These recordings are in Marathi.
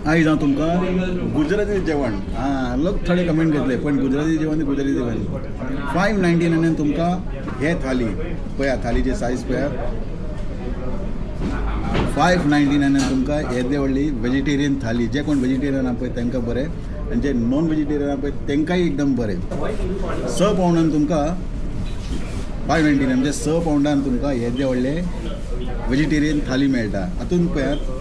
आयज हांव तुमकां गुजराती जेवण लोक थोडे कमेंट घेतले पण गुजराती जेवण 599 तुमकां हे थाली पळया थालीची सायज पळया 599 तुमकां येदे व्हडली वेजिटेरियन थाली जे कोण वेजिटेरियन आहा पळय तांकां बरें आनी जे नॉन वेजिटेरियन आहा पळय तांकांय एकदम बरें 6 पावंडान तुमकां 599 म्हणजे 6 पावंडान तुमकां येदे व्हडले वेजिटेरियन थाली मेळटा हातूंत पळयात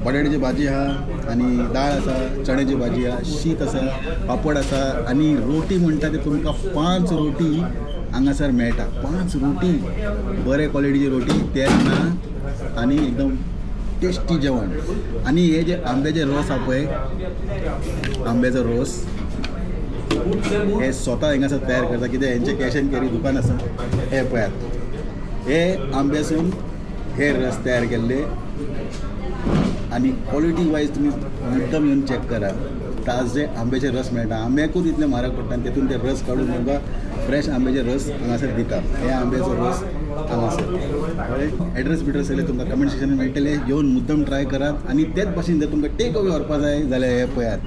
बटाट्याची भाजी आहा आनी दाळ आसा चण्याची भाजी आहा शीत आसा पापड आसा आनी रोटी म्हणटा ते तुमकां 5 रोटी हांगासर मेळटा 5 रोटी बरे क्वॉलिटीची रोटी तेल ना आनी एकदम टेस्टी जेवण आनी हे जे आंब्याचे रोस आहा पळय आंब्याचो रोस हे स्वता हांगासर तयार करता कित्याक हेंचे कॅश एंड कॅरी दुकान आसा हे पळयात हे आंब्यासून हे रस तयार केल्ले आणि क्वॉलिटी वायज तुम्ही मुद्दम येऊन चेक करा ताजे आंब्याचे रस मेळटा आंब्याकूच इतले म्हारग पडटा आनी तेतून ते रस काडून तुमकां फ्रेश आंब्याचे रस हांगासर दिता हे आंब्याचो रस हांगासर एड्रेस बिड्रेस सगळे तुमकां कमेंट सेक्शनान मेळटले येवन मुद्दम ट्राय करात आनी तेच भाशेन जर तुमकां टेक अवे व्हरपा जाय जाल्यार हे पळयात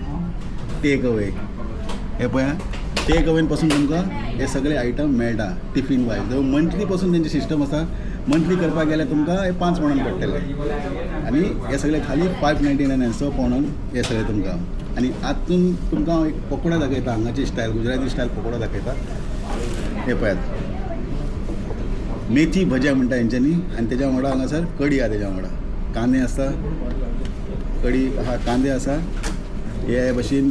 टेक अवे हे पळया टेक अवेन पासून तुमकां हे सगळे आयटम मेळटा टिफीन वायज जर मंथली पासून तेंचे सिस्टम आसा मंथली करपाक गेल्यार तुमकां हे 5 पावंडान पडटले आनी हे सगळे खाली 599 6 पावंडान हे सगळे तुमकां आनी आतून तुमकां हांव एक पकोडा दाखयता हांगाची स्टायल गुजराती स्टायल पकोडा दाखयता हे पळयात मेथी भज्या म्हणटा हेंच्यांनी आनी तेज्या वांगडा हांगासर कडी आहा तेज्या वांगडा कांदे आसा कडी आहा कांदे आसा हे भशेन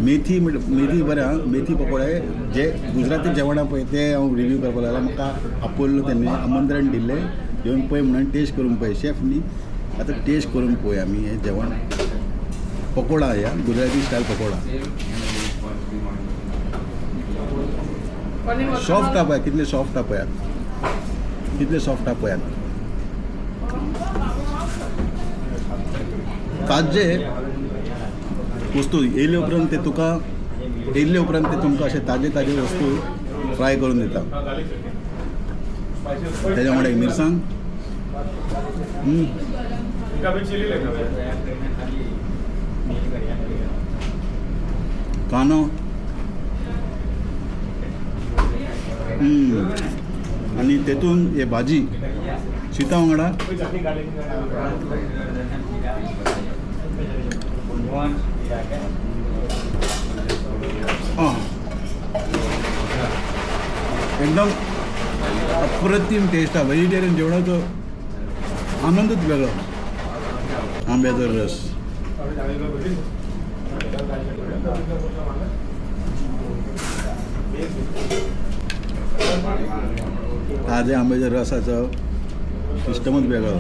मेथी बरें आहा मेथी पकोडे जे गुजराती जेवण आहा पळय ते हांव रिव्यू करपाक लागला म्हाका आपयल्लो तेणी आमंत्रण दिल्लें येवन पळय म्हणून टेस्ट करून पळय शेफ न्ही आतां टेस्ट करून पळय आमी हें जेवण पकोडा ह्या गुजराती स्टायल पकोडा सॉफ्ट आहा पळय कितले सॉफ्ट आहा पळयात कितले सॉफ्ट आहा पळयात ताजे वस्तू येयले उपरांत ते तुमकां अशे ताजे वस्तू फ्राय करून दिता तेज्या वांगडा एक मिरसांग कांदो आनी तेतून हे भाजी शीता वांगडा एकदम अप्रतिम टेस्ट आहे व्हेजिटेरियन जेवणाचो आनंदच वेगळो आंब्याचो रस ताजे आंब्याच्या रसाचो सिस्टमच वेगळो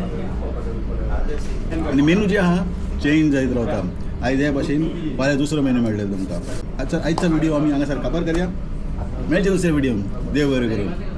आनी मेनू जे आहा चेंज जायत रावता आयज हे भाशेन फाल्यां दुसरो मेनू मेळटलो तुमकां आजचा व्हिडिओ आमी हांगासर काबार करया मेळचे दुसऱ्या व्हिडिओन देव बरें करूं